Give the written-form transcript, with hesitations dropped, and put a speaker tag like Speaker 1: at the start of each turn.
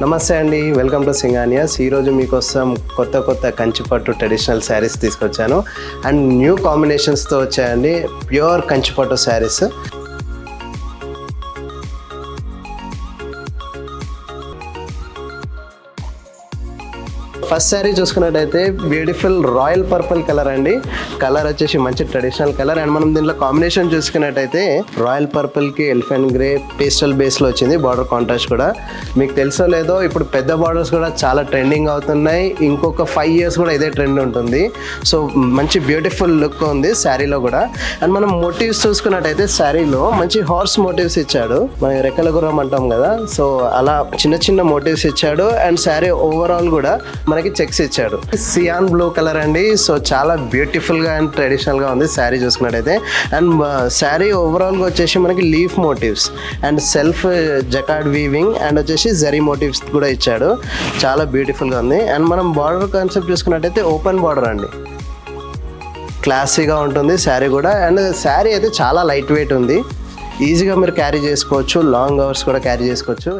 Speaker 1: నమస్తే అండి, welcome to సింగానియాస్. ఈరోజు మీకోసం కొత్త కంచిపట్టు ట్రెడిషనల్ శారీస్ తీసుకొచ్చాను అండ్ న్యూ కాంబినేషన్స్తో వచ్చాయండి. ప్యూర్ కంచిపట్టు శారీస్. ఫస్ట్ శారీ చూసుకున్నట్టయితే బ్యూటిఫుల్ రాయల్ పర్పుల్ కలర్ అండి. కలర్ వచ్చేసి మంచి ట్రెడిషనల్ కలర్ అండ్ మనం దీంట్లో కాంబినేషన్ చూసుకున్నట్టయితే రాయల్ పర్పుల్కి ఎలిఫెంట్ గ్రే పేస్టల్ బేస్లో వచ్చింది. బార్డర్ కాంట్రాస్ట్ కూడా మీకు తెలుసో లేదో, ఇప్పుడు పెద్ద బార్డర్స్ కూడా చాలా ట్రెండింగ్ అవుతున్నాయి. ఇంకొక 5 years కూడా ఇదే ట్రెండ్ ఉంటుంది. సో మంచి బ్యూటిఫుల్ లుక్ ఉంది శారీలో కూడా. అండ్ మనం మోటివ్స్ చూసుకున్నట్టయితే శారీలో మంచి హార్స్ మోటివ్స్ ఇచ్చాడు. మనం రెక్కల గుర్రం అంటాం కదా, సో అలా చిన్న మోటివ్స్ ఇచ్చాడు. అండ్ శారీ ఓవరాల్ కూడా మనకి చెక్స్ ఇచ్చాడు. సియాన్ బ్లూ కలర్ అండి. సో చాలా బ్యూటిఫుల్ గా అండ్ ట్రెడిషనల్ గా ఉంది శారీ చూసుకున్నట్టయితే. అండ్ శారీ ఓవరాల్ గా వచ్చేసి మనకి leaf motives and self jacquard weaving and వచ్చేసి జరీ మోటివ్స్ కూడా ఇచ్చాడు. చాలా బ్యూటిఫుల్ గా ఉంది. అండ్ మనం బార్డర్ కాన్సెప్ట్ చూసుకున్నట్టయితే ఓపెన్ బార్డర్ అండి. క్లాసీగా ఉంటుంది శారీ కూడా. అండ్ శారీ అయితే చాలా లైట్ వెయిట్ ఉంది. ఈజీగా మీరు క్యారీ చేసుకోవచ్చు. లాంగ్ అవర్స్ కూడా క్యారీ చేసుకోవచ్చు.